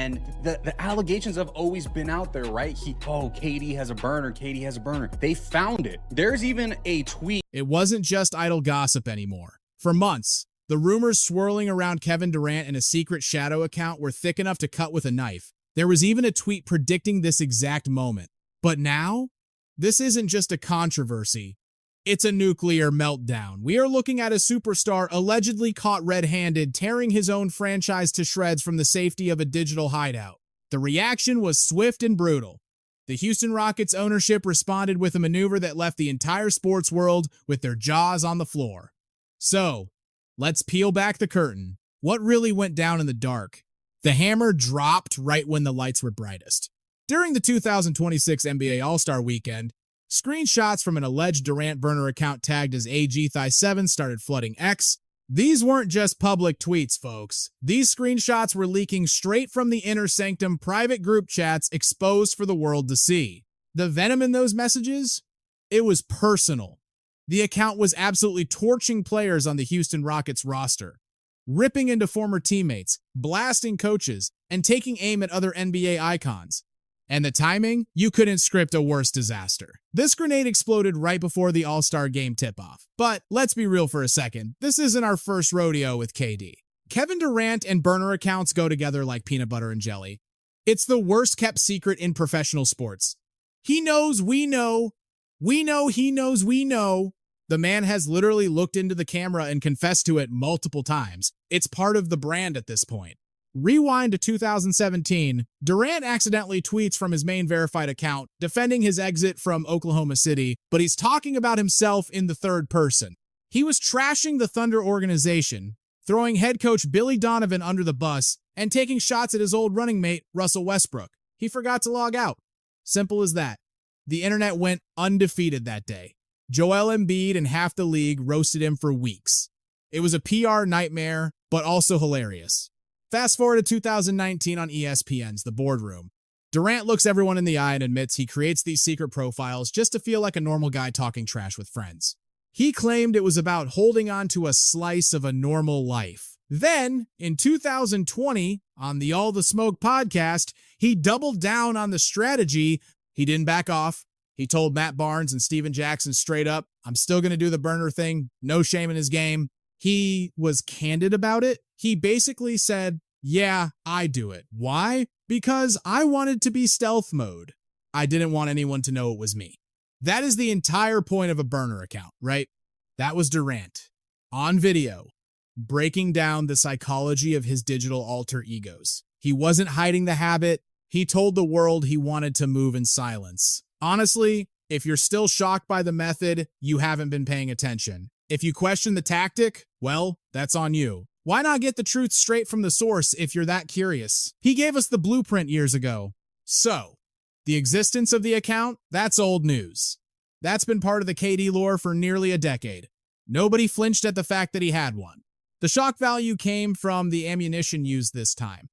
And the allegations have always been out there, right? KD has a burner, KD has a burner. They found it. There's even a tweet. It wasn't just idle gossip anymore. For months, the rumors swirling around Kevin Durant and a secret shadow account were thick enough to cut with a knife. There was even a tweet predicting this exact moment. But now, this isn't just a controversy. It's a nuclear meltdown. We are looking at a superstar allegedly caught red-handed, tearing his own franchise to shreds from the safety of a digital hideout. The reaction was swift and brutal. The Houston Rockets ownership responded with a maneuver that left the entire sports world with their jaws on the floor. So, let's peel back the curtain. What really went down in the dark? The hammer dropped right when the lights were brightest. During the 2026 NBA All-Star Weekend, screenshots from an alleged Durant burner account tagged as AG-Thigh7 started flooding X. These weren't just public tweets, folks. These screenshots were leaking straight from the inner sanctum private group chats exposed for the world to see. The venom in those messages? It was personal. The account was absolutely torching players on the Houston Rockets roster, ripping into former teammates, blasting coaches, and taking aim at other NBA icons. And the timing? You couldn't script a worse disaster. This grenade exploded right before the All-Star Game tip-off. But let's be real for a second. This isn't our first rodeo with KD. Kevin Durant and burner accounts go together like peanut butter and jelly. It's the worst-kept secret in professional sports. He knows we know. We know he knows we know. The man has literally looked into the camera and confessed to it multiple times. It's part of the brand at this point. Rewind to 2017, Durant accidentally tweets from his main verified account, defending his exit from Oklahoma City, but he's talking about himself in the third person. He was trashing the Thunder organization, throwing head coach Billy Donovan under the bus, and taking shots at his old running mate, Russell Westbrook. He forgot to log out. Simple as that. The internet went undefeated that day. Joel Embiid and half the league roasted him for weeks. It was a PR nightmare, but also hilarious. Fast forward to 2019 on ESPN's The Boardroom. Durant looks everyone in the eye and admits he creates these secret profiles just to feel like a normal guy talking trash with friends. He claimed it was about holding on to a slice of a normal life. Then, in 2020, on the All the Smoke podcast, he doubled down on the strategy. He didn't back off. He told Matt Barnes and Steven Jackson straight up, I'm still going to do the burner thing. No shame in his game. He was candid about it. He basically said, yeah, I do it. Why? Because I wanted to be stealth mode. I didn't want anyone to know it was me. That is the entire point of a burner account, right? That was Durant, on video, breaking down the psychology of his digital alter egos. He wasn't hiding the habit. He told the world he wanted to move in silence. Honestly, if you're still shocked by the method, you haven't been paying attention. If you question the tactic, well, that's on you. Why not get the truth straight from the source if you're that curious? He gave us the blueprint years ago. So, the existence of the account, that's old news. That's been part of the KD lore for nearly a decade. Nobody flinched at the fact that he had one. The shock value came from the ammunition used this time.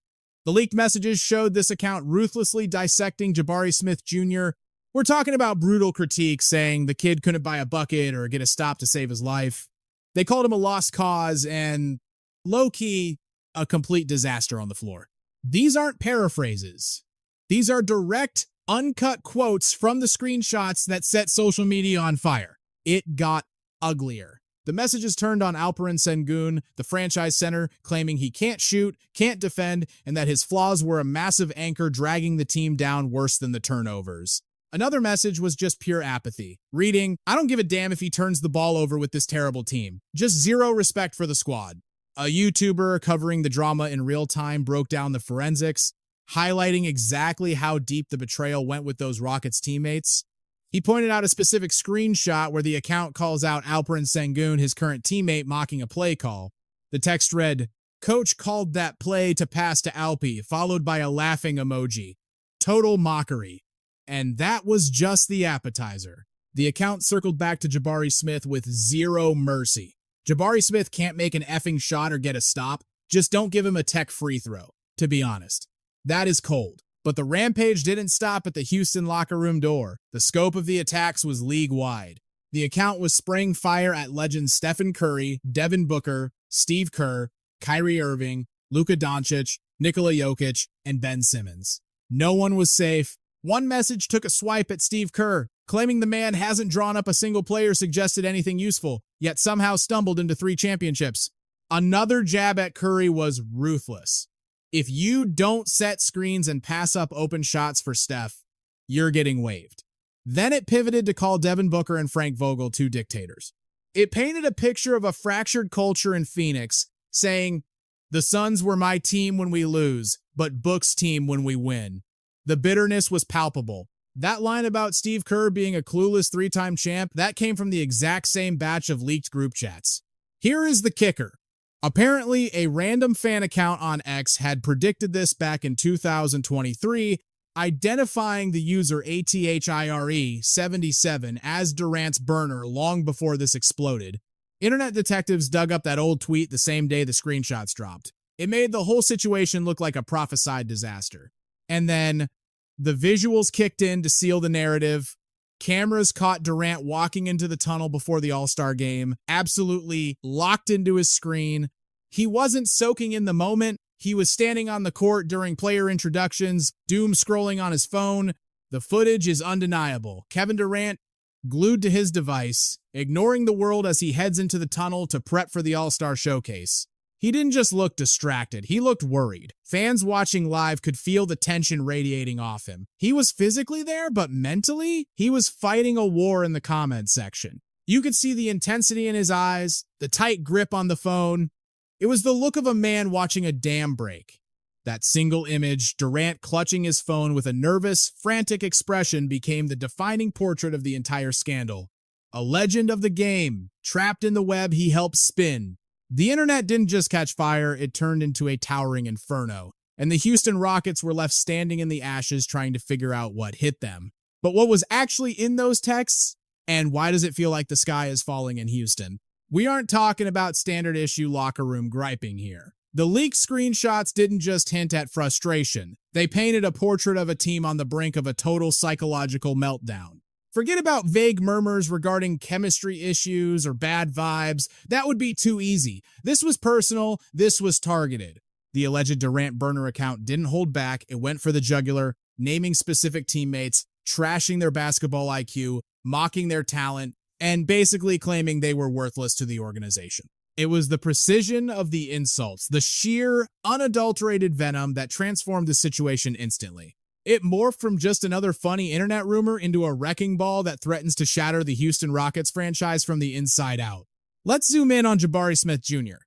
The leaked messages showed this account ruthlessly dissecting Jabari Smith Jr. We're talking about brutal critiques saying the kid couldn't buy a bucket or get a stop to save his life. They called him a lost cause and, low-key, a complete disaster on the floor. These aren't paraphrases. These are direct, uncut quotes from the screenshots that set social media on fire. It got uglier. The messages turned on Alperen Şengün, the franchise center, claiming he can't shoot, can't defend, and that his flaws were a massive anchor dragging the team down worse than the turnovers. Another message was just pure apathy, reading, I don't give a damn if he turns the ball over with this terrible team. Just zero respect for the squad. A YouTuber covering the drama in real time broke down the forensics, highlighting exactly how deep the betrayal went with those Rockets teammates. He pointed out a specific screenshot where the account calls out Alperen Şengün, his current teammate, mocking a play call. The text read, Coach called that play to pass to Alpi, followed by a laughing emoji. Total mockery. And that was just the appetizer. The account circled back to Jabari Smith with zero mercy. Jabari Smith can't make an effing shot or get a stop. Just don't give him a tech free throw, to be honest. That is cold. But the rampage didn't stop at the Houston locker room door. The scope of the attacks was league-wide. The account was spraying fire at legends Stephen Curry, Devin Booker, Steve Kerr, Kyrie Irving, Luka Doncic, Nikola Jokic, and Ben Simmons. No one was safe. One message took a swipe at Steve Kerr, claiming the man hasn't drawn up a single play or suggested anything useful, yet somehow stumbled into 3 championships. Another jab at Curry was ruthless. If you don't set screens and pass up open shots for Steph, you're getting waived. Then it pivoted to call Devin Booker and Frank Vogel 2 dictators. It painted a picture of a fractured culture in Phoenix, saying, "The Suns were my team when we lose, but Book's team when we win." The bitterness was palpable. That line about Steve Kerr being a clueless 3-time champ, that came from the exact same batch of leaked group chats. Here is the kicker. Apparently, a random fan account on X had predicted this back in 2023, identifying the user ATHIRE77 as Durant's burner long before this exploded. Internet detectives dug up that old tweet the same day the screenshots dropped. It made the whole situation look like a prophesied disaster. And then the visuals kicked in to seal the narrative. Cameras caught Durant walking into the tunnel before the All-Star game, absolutely locked into his screen. He wasn't soaking in the moment. He was standing on the court during player introductions, doom scrolling on his phone. The footage is undeniable. Kevin Durant glued to his device, ignoring the world as he heads into the tunnel to prep for the All-Star showcase. He didn't just look distracted, he looked worried. Fans watching live could feel the tension radiating off him. He was physically there, but mentally, he was fighting a war in the comments section. You could see the intensity in his eyes, the tight grip on the phone. It was the look of a man watching a dam break. That single image, Durant clutching his phone with a nervous, frantic expression, became the defining portrait of the entire scandal. A legend of the game, trapped in the web he helped spin. The internet didn't just catch fire, it turned into a towering inferno, and the Houston Rockets were left standing in the ashes trying to figure out what hit them. But what was actually in those texts, and why does it feel like the sky is falling in Houston? We aren't talking about standard issue locker room griping here. The leaked screenshots didn't just hint at frustration. They painted a portrait of a team on the brink of a total psychological meltdown. Forget about vague murmurs regarding chemistry issues or bad vibes. That would be too easy. This was personal. This was targeted. The alleged Durant burner account didn't hold back. It went for the jugular, naming specific teammates, trashing their basketball IQ, mocking their talent, and basically claiming they were worthless to the organization. It was the precision of the insults, the sheer, unadulterated venom that transformed the situation instantly. It morphed from just another funny internet rumor into a wrecking ball that threatens to shatter the Houston Rockets franchise from the inside out. Let's zoom in on Jabari Smith Jr.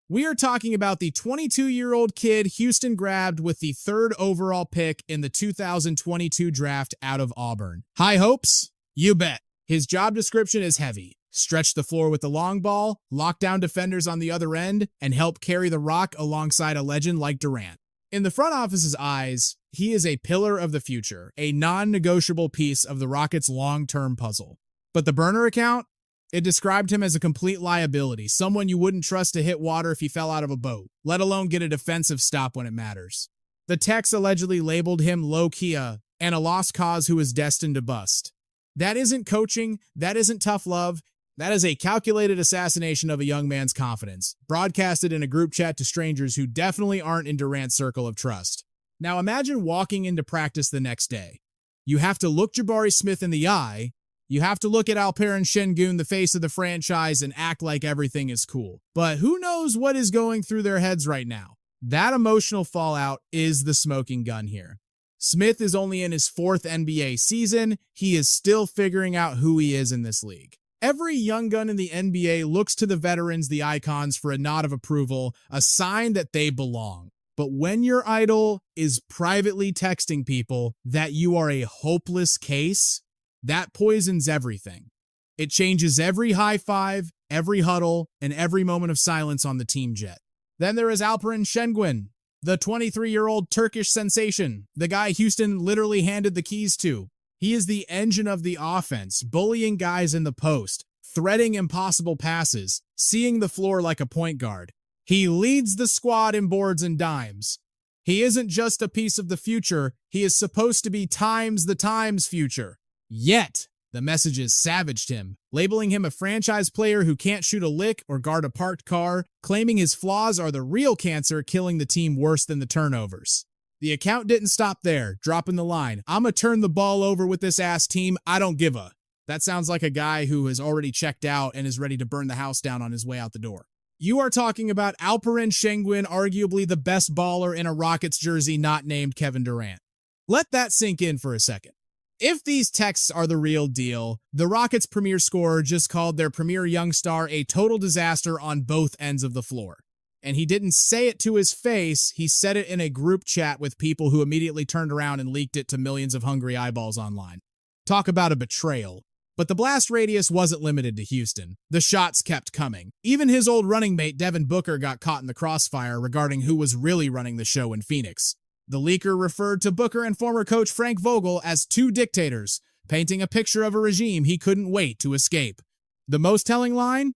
We are talking about the 22-year-old kid Houston grabbed with the 3rd overall pick in the 2022 draft out of Auburn. High hopes? You bet. His job description is heavy. Stretch the floor with the long ball, lock down defenders on the other end, and help carry the rock alongside a legend like Durant. In the front office's eyes, he is a pillar of the future, a non-negotiable piece of the Rockets' long-term puzzle. But the burner account? It described him as a complete liability, someone you wouldn't trust to hit water if he fell out of a boat, let alone get a defensive stop when it matters. The text allegedly labeled him low-key and a lost cause who is destined to bust. That isn't coaching, that isn't tough love, that is a calculated assassination of a young man's confidence, broadcasted in a group chat to strangers who definitely aren't in Durant's circle of trust. Now imagine walking into practice the next day. You have to look Jabari Smith in the eye, you have to look at Alperen Şengün, the face of the franchise, and act like everything is cool. But who knows what is going through their heads right now? That emotional fallout is the smoking gun here. Smith is only in his 4th NBA season. He is still figuring out who he is in this league. Every young gun in the NBA looks to the veterans, the icons, for a nod of approval, a sign that they belong. But when your idol is privately texting people that you are a hopeless case, that poisons everything. It changes every high five, every huddle, and every moment of silence on the team jet. Then there is Alperen Şengün, the 23-year-old Turkish sensation, the guy Houston literally handed the keys to. He is the engine of the offense, bullying guys in the post, threading impossible passes, seeing the floor like a point guard. He leads the squad in boards and dimes. He isn't just a piece of the future, he is supposed to be times the times future. Yet, The messages savaged him, labeling him a franchise player who can't shoot a lick or guard a parked car, claiming his flaws are the real cancer killing the team worse than the turnovers. The account didn't stop there, dropping the line, "I'ma turn the ball over with this ass team, I don't give a." That sounds like a guy who has already checked out and is ready to burn the house down on his way out the door. You are talking about Alperen Şengün, arguably the best baller in a Rockets jersey not named Kevin Durant. Let that sink in for a second. If these texts are the real deal, the Rockets' premier scorer just called their premier young star a total disaster on both ends of the floor. And he didn't say it to his face, he said it in a group chat with people who immediately turned around and leaked it to millions of hungry eyeballs online. Talk about a betrayal. But the blast radius wasn't limited to Houston. The shots kept coming. Even his old running mate Devin Booker got caught in the crossfire regarding who was really running the show in Phoenix. The leaker referred to Booker and former coach Frank Vogel as two dictators, painting a picture of a regime he couldn't wait to escape. The most telling line?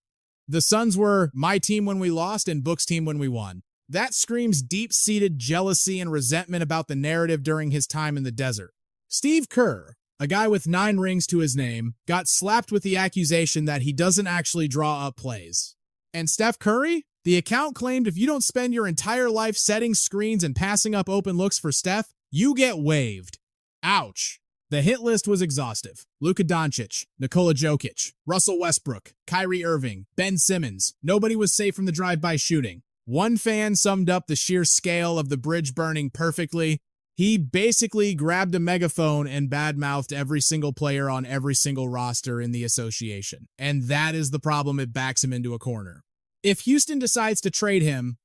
The Suns were my team when we lost and Book's team when we won. That screams deep-seated jealousy and resentment about the narrative during his time in the desert. Steve Kerr, a guy with 9 rings to his name, got slapped with the accusation that he doesn't actually draw up plays. And Steph Curry? The account claimed if you don't spend your entire life setting screens and passing up open looks for Steph, you get waived. Ouch. The hit list was exhaustive. Luka Doncic, Nikola Jokic, Russell Westbrook, Kyrie Irving, Ben Simmons. Nobody was safe from the drive-by shooting. One fan summed up the sheer scale of the bridge burning perfectly. He basically grabbed a megaphone and badmouthed every single player on every single roster in the association. And that is the problem, it backs him into a corner. If Houston decides to trade him,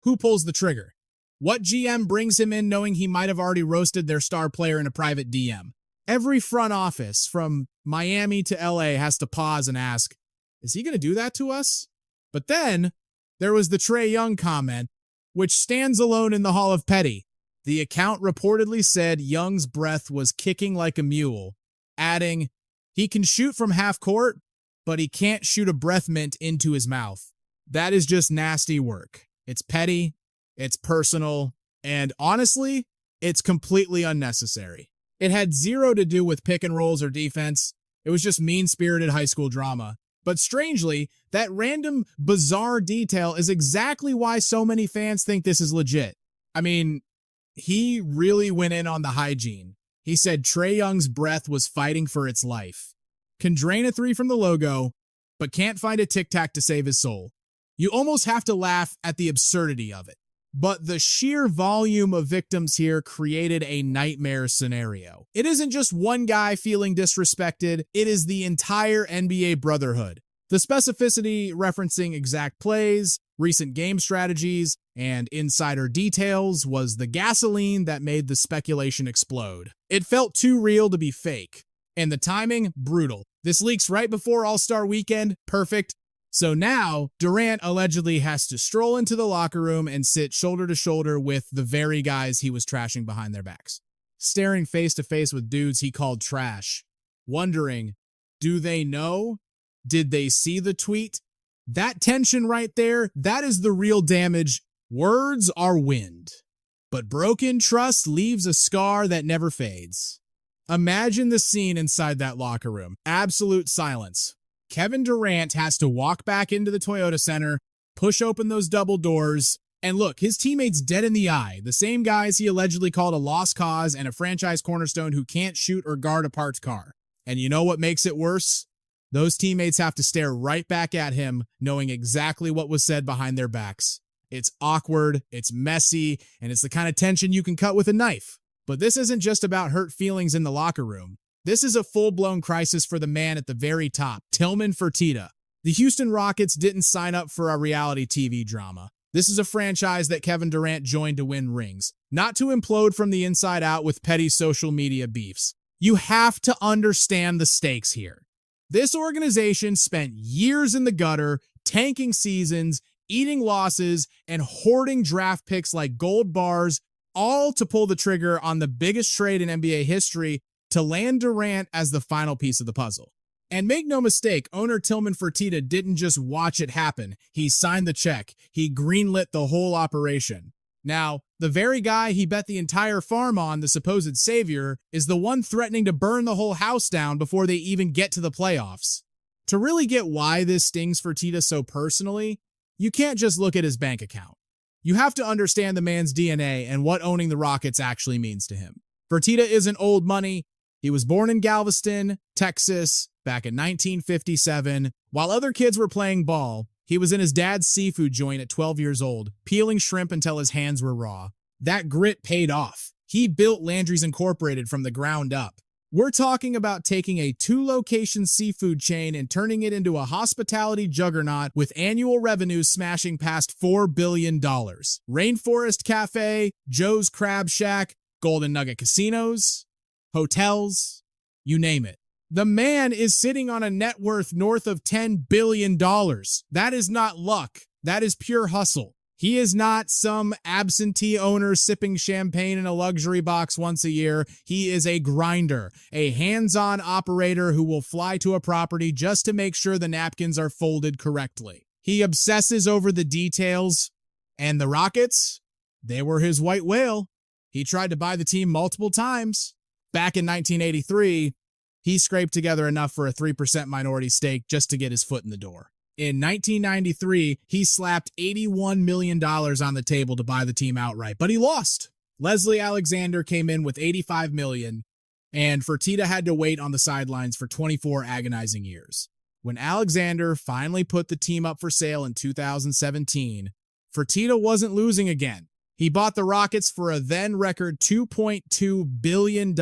who pulls the trigger? What GM brings him in knowing he might have already roasted their star player in a private DM? Every front office from Miami to LA has to pause and ask, is he going to do that to us? But then there was the Trae Young comment, which stands alone in the Hall of Petty. The account reportedly said Young's breath was kicking like a mule, adding, he can shoot from half court, but he can't shoot a breath mint into his mouth. That is just nasty work. It's petty, it's personal, and honestly, it's completely unnecessary. It had zero to do with pick and rolls or defense. It was just mean-spirited high school drama. But strangely, that random, bizarre detail is exactly why so many fans think this is legit. I mean, he really went in on the hygiene. He said Trae Young's breath was fighting for its life. Can drain a 3 from the logo, but can't find a tic-tac to save his soul. You almost have to laugh at the absurdity of it. But the sheer volume of victims here created a nightmare scenario. It isn't just one guy feeling disrespected, it is the entire NBA brotherhood. The specificity referencing exact plays, recent game strategies, and insider details was the gasoline that made the speculation explode. It felt too real to be fake. And the timing, brutal. This leaks right before All-Star Weekend, perfect. So now, Durant allegedly has to stroll into the locker room and sit shoulder to shoulder with the very guys he was trashing behind their backs. Staring face to face with dudes he called trash. Wondering, do they know? Did they see the tweet? That tension right there, that is the real damage. Words are wind. But broken trust leaves a scar that never fades. Imagine the scene inside that locker room. Absolute silence. Kevin Durant has to walk back into the Toyota Center, push open those double doors, and look, his teammates dead in the eye, the same guys he allegedly called a lost cause and a franchise cornerstone who can't shoot or guard a parked car. And you know what makes it worse? Those teammates have to stare right back at him, knowing exactly what was said behind their backs. It's awkward, it's messy, and it's the kind of tension you can cut with a knife. But this isn't just about hurt feelings in the locker room. This is a full-blown crisis for the man at the very top, Tillman Fertitta. The Houston Rockets didn't sign up for a reality TV drama. This is a franchise that Kevin Durant joined to win rings, not to implode from the inside out with petty social media beefs. You have to understand the stakes here. This organization spent years in the gutter, tanking seasons, eating losses, and hoarding draft picks like gold bars, all to pull the trigger on the biggest trade in NBA history to land Durant as the final piece of the puzzle. And make no mistake, owner Tillman Fertitta didn't just watch it happen. He signed the check. He greenlit the whole operation. Now, the very guy he bet the entire farm on, the supposed savior, is the one threatening to burn the whole house down before they even get to the playoffs. To really get why this stings Fertitta so personally, you can't just look at his bank account. You have to understand the man's DNA and what owning the Rockets actually means to him. Fertitta isn't old money. He was born in Galveston, Texas, back in 1957. While other kids were playing ball, he was in his dad's seafood joint at 12 years old, peeling shrimp until his hands were raw. That grit paid off. He built Landry's Incorporated from the ground up. We're talking about taking a 2-location seafood chain and turning it into a hospitality juggernaut with annual revenues smashing past $4 billion. Rainforest Cafe, Joe's Crab Shack, Golden Nugget Casinos, hotels, you name it. The man is sitting on a net worth north of $10 billion. That is not luck. That is pure hustle. He is not some absentee owner sipping champagne in a luxury box once a year. He is a grinder, a hands-on operator who will fly to a property just to make sure the napkins are folded correctly. He obsesses over the details, and the Rockets, they were his white whale. He tried to buy the team multiple times. Back in 1983, he scraped together enough for a 3% minority stake just to get his foot in the door. In 1993, he slapped $81 million on the table to buy the team outright, but he lost. Leslie Alexander came in with $85 million, and Fertitta had to wait on the sidelines for 24 agonizing years. When Alexander finally put the team up for sale in 2017, Fertitta wasn't losing again. He bought the Rockets for a then-record $2.2 billion,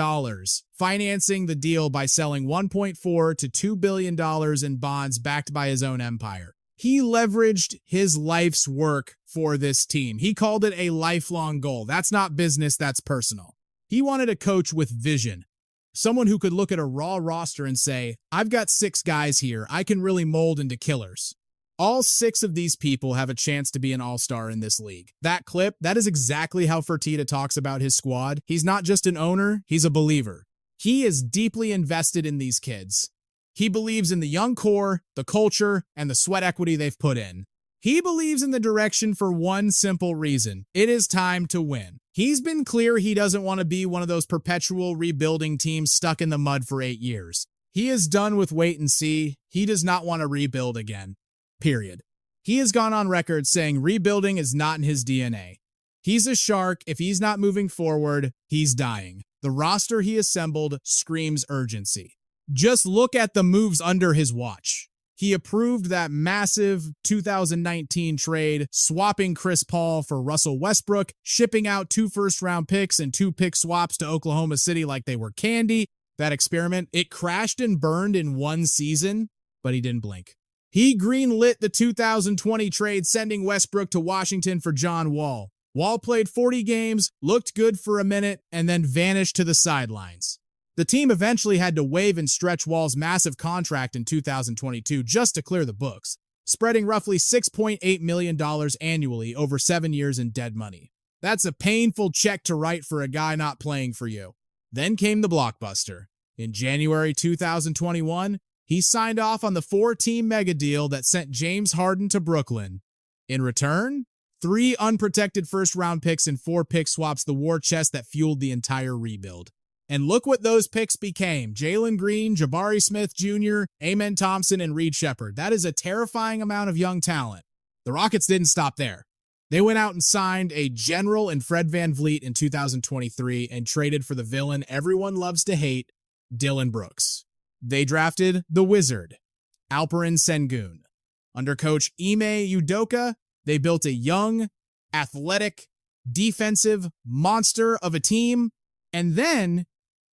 financing the deal by selling $1.4 to $2 billion in bonds backed by his own empire. He leveraged his life's work for this team. He called it a lifelong goal. That's not business, that's personal. He wanted a coach with vision, someone who could look at a raw roster and say, I've got 6 guys here I can really mold into killers. All 6 of these people have a chance to be an all-star in this league. That clip, that is exactly how Fertitta talks about his squad. He's not just an owner, he's a believer. He is deeply invested in these kids. He believes in the young core, the culture, and the sweat equity they've put in. He believes in the direction for one simple reason. It is time to win. He's been clear he doesn't want to be one of those perpetual rebuilding teams stuck in the mud for 8 years. He is done with wait and see. He does not want to rebuild again. Period. He has gone on record saying rebuilding is not in his DNA. He's a shark. If he's not moving forward, he's dying. The roster he assembled screams urgency. Just look at the moves under his watch. He approved that massive 2019 trade, swapping Chris Paul for Russell Westbrook, shipping out 2 first-round picks and 2 pick swaps to Oklahoma City like they were candy. That experiment, it crashed and burned in one season, but he didn't blink. He greenlit the 2020 trade, sending Westbrook to Washington for John Wall. Wall played 40 games, looked good for a minute, and then vanished to the sidelines. The team eventually had to waive and stretch Wall's massive contract in 2022 just to clear the books, spreading roughly $6.8 million annually over 7 years in dead money. That's a painful check to write for a guy not playing for you. Then came the blockbuster. In January 2021, he signed off on the 4-team mega deal that sent James Harden to Brooklyn. In return, 3 unprotected first-round picks and 4 pick swaps, the war chest that fueled the entire rebuild. And look what those picks became. Jalen Green, Jabari Smith Jr., Amen Thompson, and Reed Shepherd. That is a terrifying amount of young talent. The Rockets didn't stop there. They went out and signed a general in Fred VanVleet in 2023 and traded for the villain everyone loves to hate, Dillon Brooks. They drafted the Wizard, Alperen Şengün. Under coach Ime Udoka, they built a young, athletic, defensive monster of a team. And then,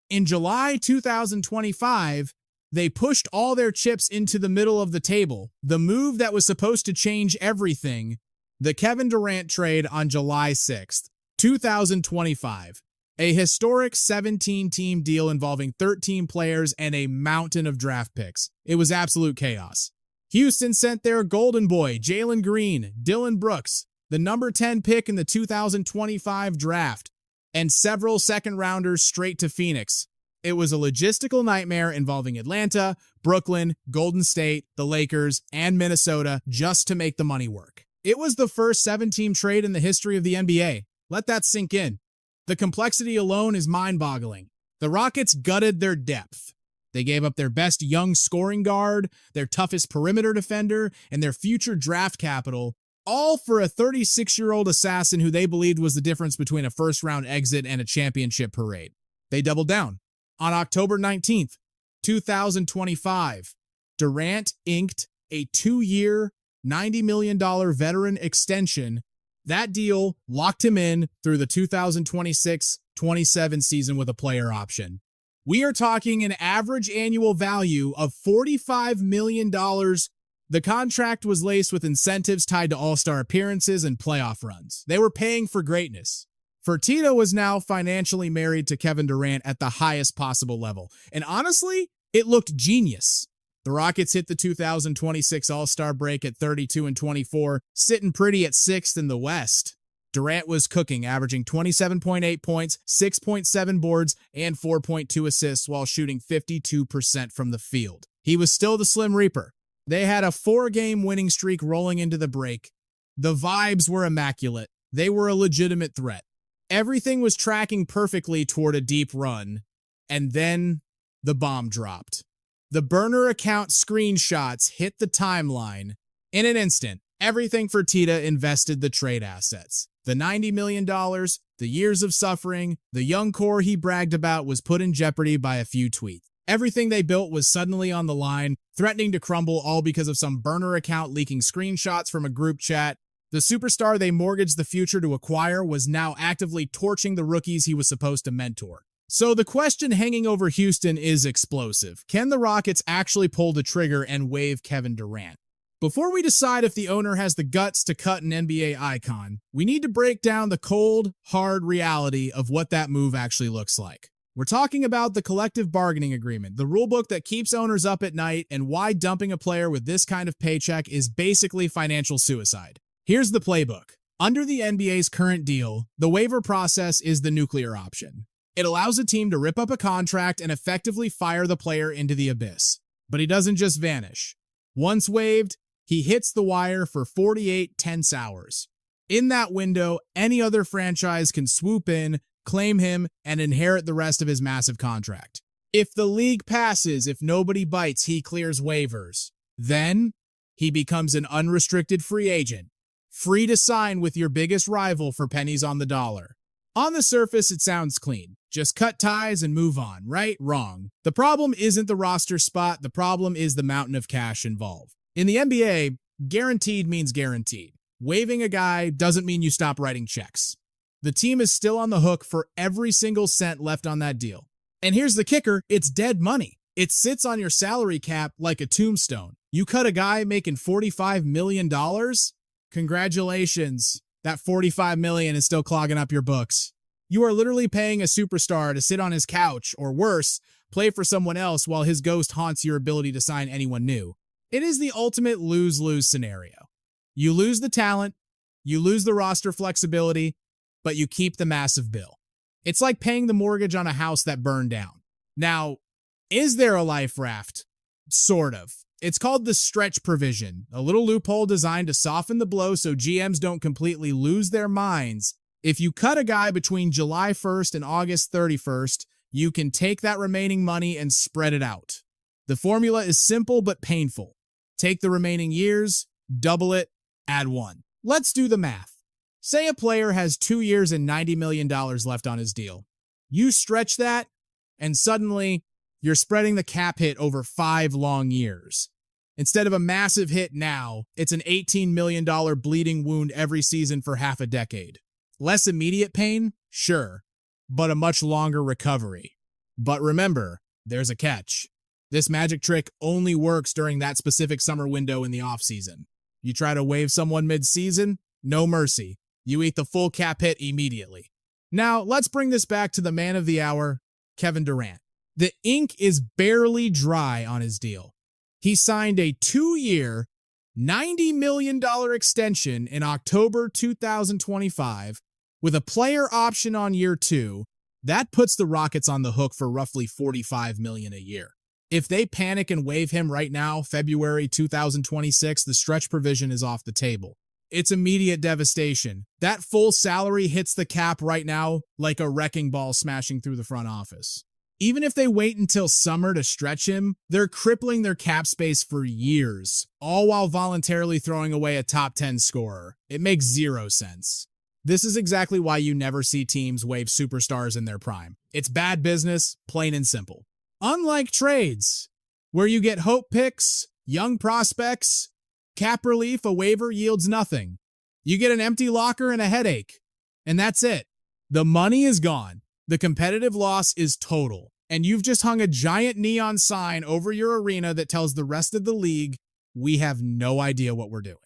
in July 2025, they pushed all their chips into the middle of the table. The move that was supposed to change everything, the Kevin Durant trade on July 6th, 2025. A historic 17-team deal involving 13 players and a mountain of draft picks. It was absolute chaos. Houston sent their golden boy, Jalen Green, Dillon Brooks, the number 10 pick in the 2025 draft, and several second-rounders straight to Phoenix. It was a logistical nightmare involving Atlanta, Brooklyn, Golden State, the Lakers, and Minnesota just to make the money work. It was the first 7-team trade in the history of the NBA. Let that sink in. The complexity alone is mind-boggling. The Rockets gutted their depth. They gave up their best young scoring guard, their toughest perimeter defender, and their future draft capital, all for a 36-year-old assassin who they believed was the difference between a first-round exit and a championship parade. They doubled down. On October 19th, 2025, Durant inked a 2-year, $90 million veteran extension. That deal locked him in through the 2026-27 season with a player option. We are talking an average annual value of $45 million. The contract was laced with incentives tied to all-star appearances and playoff runs. They were paying for greatness. Fertitta was now financially married to Kevin Durant at the highest possible level. And honestly, it looked genius. The Rockets hit the 2026 All-Star break at 32-24, sitting pretty at 6th in the West. Durant was cooking, averaging 27.8 points, 6.7 boards, and 4.2 assists while shooting 52% from the field. He was still the Slim Reaper. They had a 4-game winning streak rolling into the break. The vibes were immaculate. They were a legitimate threat. Everything was tracking perfectly toward a deep run, and then the bomb dropped. The Burner account screenshots hit the timeline. In an instant, everything Fertitta invested the trade assets. The $90 million, the years of suffering, the young core he bragged about was put in jeopardy by a few tweets. Everything they built was suddenly on the line, threatening to crumble all because of some Burner account leaking screenshots from a group chat. The superstar they mortgaged the future to acquire was now actively torching the rookies he was supposed to mentor. So the question hanging over Houston is explosive. Can the Rockets actually pull the trigger and waive Kevin Durant? Before we decide if the owner has the guts to cut an NBA icon, we need to break down the cold, hard reality of what that move actually looks like. We're talking about the collective bargaining agreement, the rulebook that keeps owners up at night, and why dumping a player with this kind of paycheck is basically financial suicide. Here's the playbook. Under the NBA's current deal, the waiver process is the nuclear option. It allows a team to rip up a contract and effectively fire the player into the abyss. But he doesn't just vanish. Once waived, he hits the wire for 48 tense hours. In that window, any other franchise can swoop in, claim him, and inherit the rest of his massive contract. If the league passes, if nobody bites, he clears waivers. Then, he becomes an unrestricted free agent, free to sign with your biggest rival for pennies on the dollar. On the surface, it sounds clean. Just cut ties and move on, right? Wrong. The problem isn't the roster spot. The problem is the mountain of cash involved. In the NBA, guaranteed means guaranteed. Waiving a guy doesn't mean you stop writing checks. The team is still on the hook for every single cent left on that deal. And here's the kicker, it's dead money. It sits on your salary cap like a tombstone. You cut a guy making $45 million? Congratulations. That $45 million is still clogging up your books. You are literally paying a superstar to sit on his couch, or worse, play for someone else while his ghost haunts your ability to sign anyone new. It is the ultimate lose-lose scenario. You lose the talent, you lose the roster flexibility, but you keep the massive bill. It's like paying the mortgage on a house that burned down. Now, is there a life raft? Sort of. It's called the stretch provision, a little loophole designed to soften the blow so GMs don't completely lose their minds. If you cut a guy between July 1st and August 31st, you can take that remaining money and spread it out. The formula is simple but painful. Take the remaining years, double it, add 1. Let's do the math. Say a player has 2 years and $90 million left on his deal. You stretch that, and suddenly, you're spreading the cap hit over 5 long years. Instead of a massive hit now, it's an $18 million bleeding wound every season for half a decade. Less immediate pain? Sure, but a much longer recovery. But remember, there's a catch. This magic trick only works during that specific summer window in the offseason. You try to waive someone mid-season? No mercy. You eat the full cap hit immediately. Now, let's bring this back to the man of the hour, Kevin Durant. The ink is barely dry on his deal. He signed a 2-year, $90 million extension in October 2025 with a player option on year 2. That puts the Rockets on the hook for roughly $45 million a year. If they panic and waive him right now, February 2026, the stretch provision is off the table. It's immediate devastation. That full salary hits the cap right now like a wrecking ball smashing through the front office. Even if they wait until summer to stretch him, they're crippling their cap space for years, all while voluntarily throwing away a top 10 scorer. It makes zero sense. This is exactly why you never see teams waive superstars in their prime. It's bad business, plain and simple. Unlike trades, where you get hope picks, young prospects, cap relief, a waiver yields nothing. You get an empty locker and a headache, and that's it. The money is gone. The competitive loss is total, and you've just hung a giant neon sign over your arena that tells the rest of the league, we have no idea what we're doing.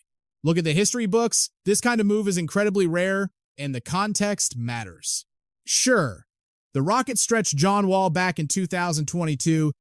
Look at the history books. This kind of move is incredibly rare, and the context matters. Sure, the Rockets stretched John Wall back in 2022,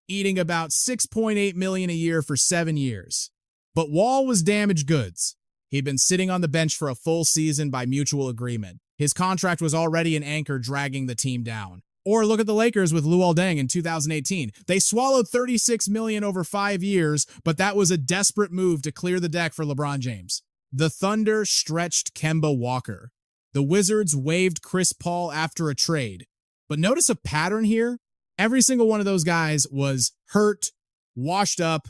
eating about $6.8 million a year for 7 years. But Wall was damaged goods. He'd been sitting on the bench for a full season by mutual agreement. His contract was already an anchor dragging the team down. Or look at the Lakers with Luol Deng in 2018. They swallowed $36 million over 5 years, but that was a desperate move to clear the deck for LeBron James. The Thunder stretched Kemba Walker. The Wizards waived Chris Paul after a trade. But notice a pattern here. Every single one of those guys was hurt, washed up,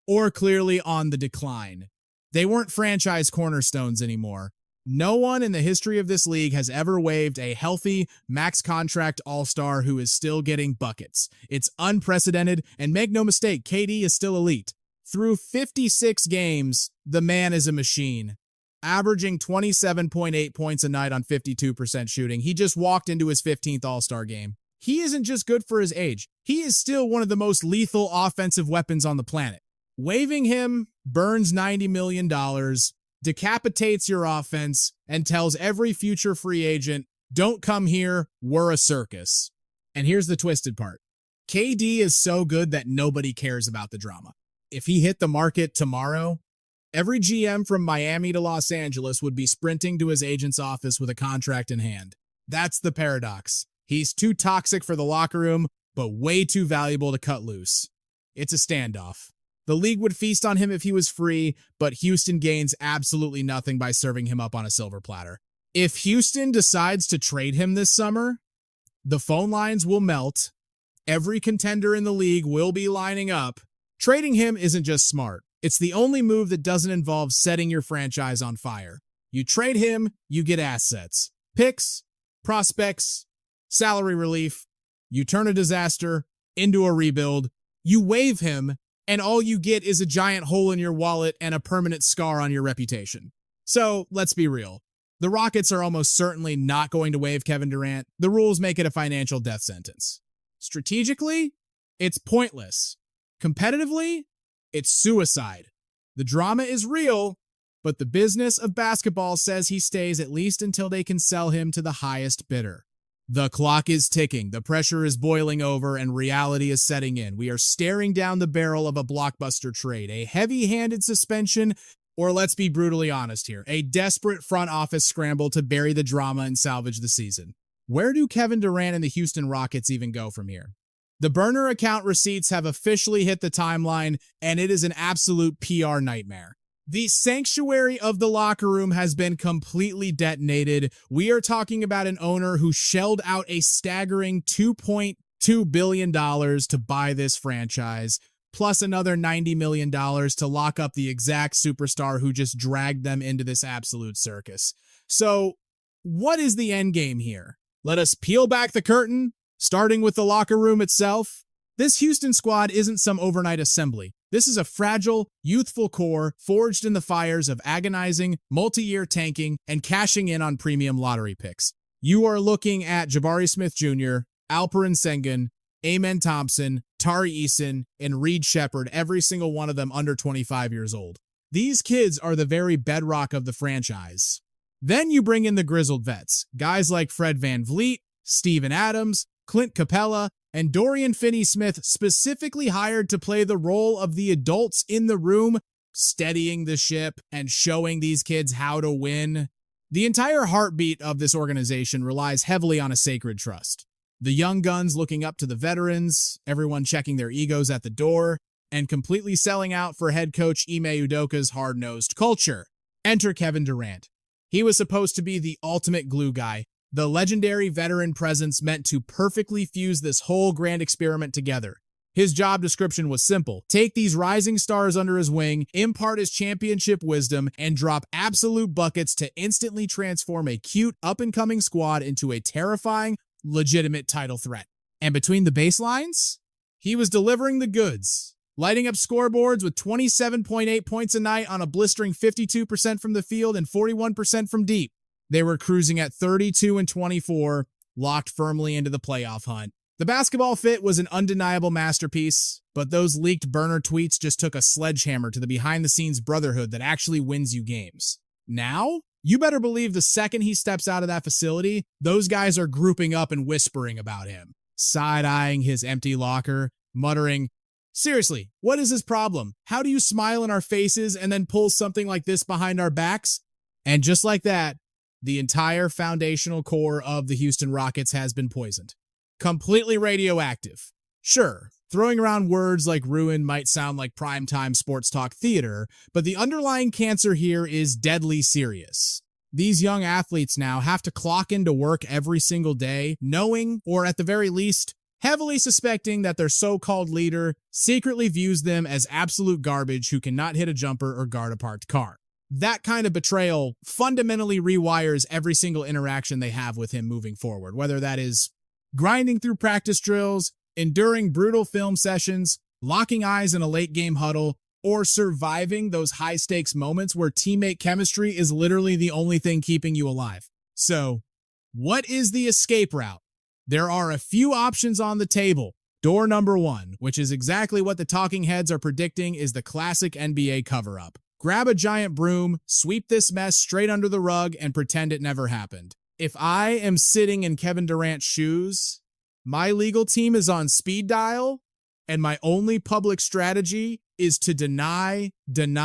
or clearly on the decline. They weren't franchise cornerstones anymore. No one in the history of this league has ever waived a healthy, max contract all-star who is still getting buckets. It's unprecedented, and make no mistake, KD is still elite. Through 56 games, the man is a machine. Averaging 27.8 points a night on 52% shooting. He just walked into his 15th all-star game. He isn't just good for his age. He is still one of the most lethal offensive weapons on the planet. Waiving him burns $90 million, decapitates your offense, and tells every future free agent, don't come here, we're a circus. And here's the twisted part. KD is so good that nobody cares about the drama. If he hit the market tomorrow, every GM from Miami to Los Angeles would be sprinting to his agent's office with a contract in hand. That's the paradox. He's too toxic for the locker room, but way too valuable to cut loose. It's a standoff. The league would feast on him if he was free, but Houston gains absolutely nothing by serving him up on a silver platter. If Houston decides to trade him this summer, the phone lines will melt. Every contender in the league will be lining up. Trading him isn't just smart. It's the only move that doesn't involve setting your franchise on fire. You trade him, you get assets, picks, prospects, salary relief. You turn a disaster into a rebuild. You waive him, and all you get is a giant hole in your wallet and a permanent scar on your reputation. So let's be real. The Rockets are almost certainly not going to waive Kevin Durant. The rules make it a financial death sentence. Strategically, it's pointless. Competitively, it's suicide. The drama is real, but the business of basketball says he stays at least until they can sell him to the highest bidder. The clock is ticking, the pressure is boiling over, and reality is setting in. We are staring down the barrel of a blockbuster trade, a heavy-handed suspension, or let's be brutally honest here, a desperate front office scramble to bury the drama and salvage the season. Where do Kevin Durant and the Houston Rockets even go from here? The burner account receipts have officially hit the timeline, and it is an absolute PR nightmare. The sanctuary of the locker room has been completely detonated. We are talking about an owner who shelled out a staggering $2.2 billion to buy this franchise, plus another $90 million to lock up the exact superstar who just dragged them into this absolute circus. So, what is the end game here? Let us peel back the curtain, starting with the locker room itself. This Houston squad isn't some overnight assembly. This is a fragile, youthful core forged in the fires of agonizing, multi-year tanking, and cashing in on premium lottery picks. You are looking at Jabari Smith Jr., Alperen Şengün, Amen Thompson, Tari Eason, and Reed Shepherd, every single one of them under 25 years old. These kids are the very bedrock of the franchise. Then you bring in the grizzled vets, guys like Fred VanVleet, Steven Adams, Clint Capella, and Dorian Finney-Smith, specifically hired to play the role of the adults in the room, steadying the ship and showing these kids how to win. The entire heartbeat of this organization relies heavily on a sacred trust. The young guns looking up to the veterans, everyone checking their egos at the door, and completely selling out for head coach Ime Udoka's hard-nosed culture. Enter Kevin Durant. He was supposed to be the ultimate glue guy, the legendary veteran presence meant to perfectly fuse this whole grand experiment together. His job description was simple: take these rising stars under his wing, impart his championship wisdom, and drop absolute buckets to instantly transform a cute, up-and-coming squad into a terrifying, legitimate title threat. And between the baselines, he was delivering the goods, lighting up scoreboards with 27.8 points a night on a blistering 52% from the field and 41% from deep. They were cruising at 32 and 24, locked firmly into the playoff hunt. The basketball fit was an undeniable masterpiece, but those leaked burner tweets just took a sledgehammer to the behind-the-scenes brotherhood that actually wins you games. Now, you better believe the second he steps out of that facility, those guys are grouping up and whispering about him, side-eyeing his empty locker, muttering, "Seriously, what is his problem? How do you smile in our faces and then pull something like this behind our backs?" And just like that, the entire foundational core of the Houston Rockets has been poisoned. Completely radioactive. Sure, throwing around words like ruin might sound like primetime sports talk theater, but the underlying cancer here is deadly serious. These young athletes now have to clock into work every single day, knowing, or at the very least, heavily suspecting that their so-called leader secretly views them as absolute garbage who cannot hit a jumper or guard a parked car. That kind of betrayal fundamentally rewires every single interaction they have with him moving forward, whether that is grinding through practice drills, enduring brutal film sessions, locking eyes in a late-game huddle, or surviving those high-stakes moments where teammate chemistry is literally the only thing keeping you alive. So, what is the escape route? There are a few options on the table. Door number one, which is exactly what the talking heads are predicting, is the classic NBA cover-up. Grab a giant broom, sweep this mess straight under the rug, and pretend it never happened. If I am sitting in Kevin Durant's shoes, my legal team is on speed dial, and my only public strategy is to deny until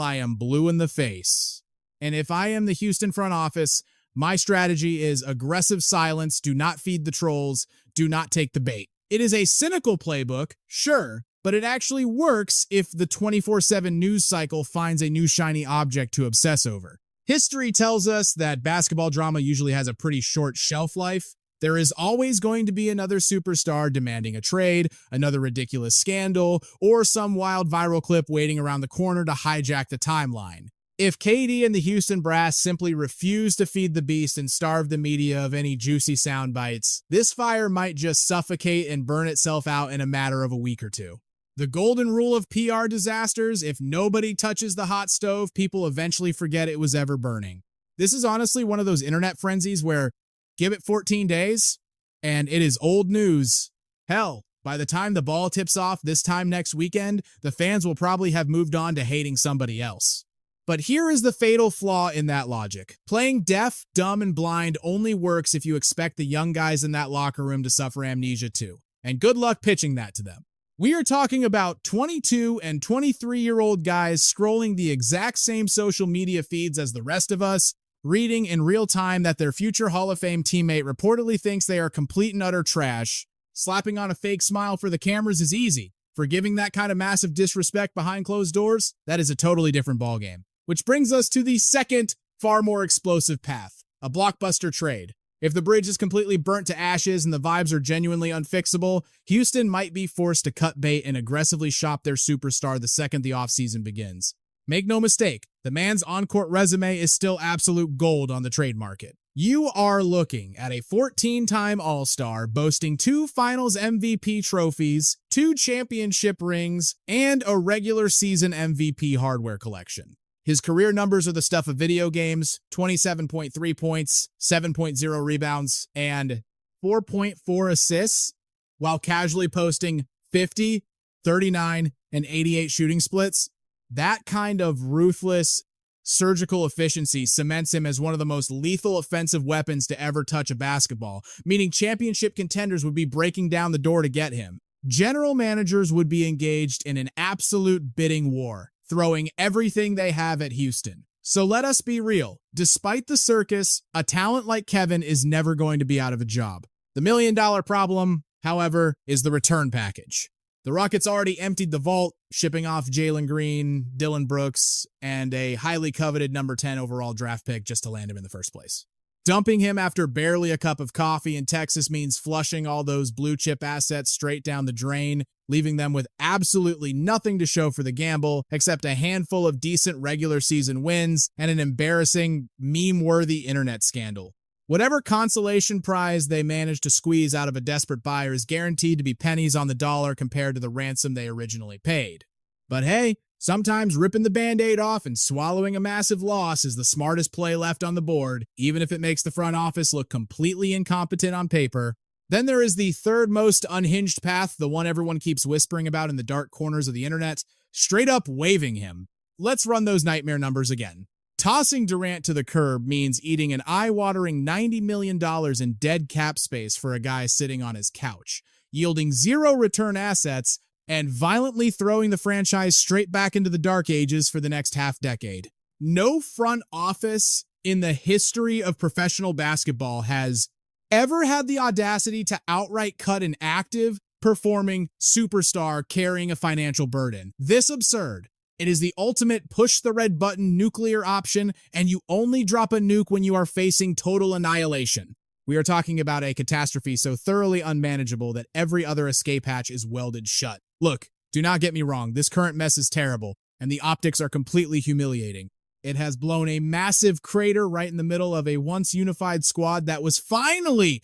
I am blue in the face. And if I am the Houston front office, my strategy is aggressive silence, do not feed the trolls, do not take the bait. It is a cynical playbook, sure, but it actually works if the 24/7 news cycle finds a new shiny object to obsess over. History tells us that basketball drama usually has a pretty short shelf life. There is always going to be another superstar demanding a trade, another ridiculous scandal, or some wild viral clip waiting around the corner to hijack the timeline. If KD and the Houston Brass simply refuse to feed the beast and starve the media of any juicy sound bites, this fire might just suffocate and burn itself out in a matter of a week or two. The golden rule of PR disasters: if nobody touches the hot stove, people eventually forget it was ever burning. This is honestly one of those internet frenzies where give it 14 days, and it is old news. Hell, by the time the ball tips off this time next weekend, the fans will probably have moved on to hating somebody else. But here is the fatal flaw in that logic. Playing deaf, dumb, and blind only works if you expect the young guys in that locker room to suffer amnesia too. And good luck pitching that to them. We are talking about 22 and 23-year-old guys scrolling the exact same social media feeds as the rest of us, reading in real time that their future Hall of Fame teammate reportedly thinks they are complete and utter trash. Slapping on a fake smile for the cameras is easy. Forgiving that kind of massive disrespect behind closed doors, that is a totally different ballgame. Which brings us to the second, far more explosive path: a blockbuster trade. If the bridge is completely burnt to ashes and the vibes are genuinely unfixable, Houston might be forced to cut bait and aggressively shop their superstar the second the offseason begins. Make no mistake, the man's on-court resume is still absolute gold on the trade market. You are looking at a 14-time All-Star boasting 2 Finals MVP trophies, 2 championship rings, and a regular season MVP hardware collection. His career numbers are the stuff of video games: 27.3 points, 7.0 rebounds, and 4.4 assists, while casually posting 50, 39, and 88 shooting splits. That kind of ruthless, surgical efficiency cements him as one of the most lethal offensive weapons to ever touch a basketball, meaning championship contenders would be breaking down the door to get him. General managers would be engaged in an absolute bidding war, throwing everything they have at Houston. So let us be real. Despite the circus, a talent like Kevin is never going to be out of a job. The $1 million problem, however, is the return package. The Rockets already emptied the vault, shipping off Jalen Green, Dylan Brooks, and a highly coveted number 10 overall draft pick just to land him in the first place. Dumping him after barely a cup of coffee in Texas means flushing all those blue chip assets straight down the drain, leaving them with absolutely nothing to show for the gamble except a handful of decent regular season wins and an embarrassing, meme-worthy internet scandal. Whatever consolation prize they managed to squeeze out of a desperate buyer is guaranteed to be pennies on the dollar compared to the ransom they originally paid. But hey, sometimes ripping the Band-Aid off and swallowing a massive loss is the smartest play left on the board, even if it makes the front office look completely incompetent on paper. Then there is the third most unhinged path, the one everyone keeps whispering about in the dark corners of the internet, straight up waiving him. Let's run those nightmare numbers again. Tossing Durant to the curb means eating an eye-watering $90 million in dead cap space for a guy sitting on his couch, yielding zero return assets, and violently throwing the franchise straight back into the dark ages for the next half-decade. No front office in the history of professional basketball has ever had the audacity to outright cut an active, performing superstar carrying a financial burden. This absurd. It is the ultimate push the red button nuclear option, and you only drop a nuke when you are facing total annihilation. We are talking about a catastrophe so thoroughly unmanageable that every other escape hatch is welded shut. Look, do not get me wrong, this current mess is terrible, and the optics are completely humiliating. It has blown a massive crater right in the middle of a once unified squad that was finally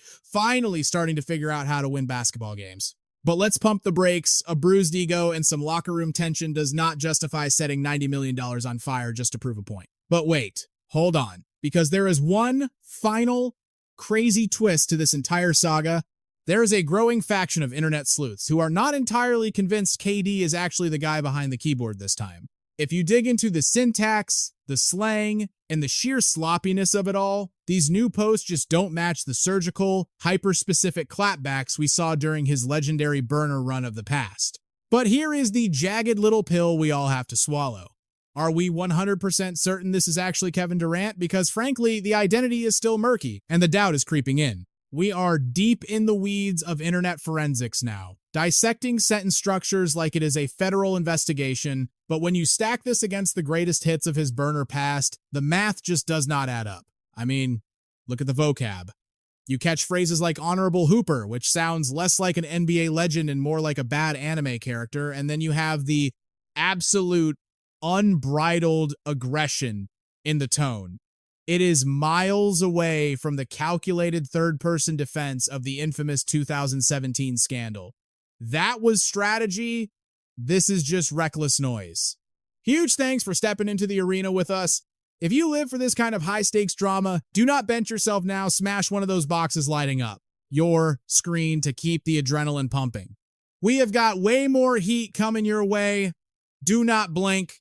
starting to figure out how to win basketball games. But let's pump the brakes. A bruised ego and some locker room tension does not justify setting $90 million on fire just to prove a point. But wait, hold on, because there is one final crazy twist to this entire saga. There is a growing faction of internet sleuths who are not entirely convinced KD is actually the guy behind the keyboard this time. If you dig into the syntax, the slang, and the sheer sloppiness of it all, these new posts just don't match the surgical, hyper-specific clapbacks we saw during his legendary burner run of the past. But here is the jagged little pill we all have to swallow. Are we 100% certain this is actually Kevin Durant? Because frankly, the identity is still murky, and the doubt is creeping in. We are deep in the weeds of internet forensics now, dissecting sentence structures like it is a federal investigation, but when you stack this against the greatest hits of his burner past, the math just does not add up. I mean, look at the vocab. You catch phrases like Honorable Hooper, which sounds less like an NBA legend and more like a bad anime character, and then you have the absolute unbridled aggression in the tone. It is miles away from the calculated third-person defense of the infamous 2017 scandal. That was strategy. This is just reckless noise. Huge thanks for stepping into the arena with us. If you live for this kind of high-stakes drama, do not bench yourself now. Smash one of those boxes lighting up your screen to keep the adrenaline pumping. We have got way more heat coming your way. Do not blink.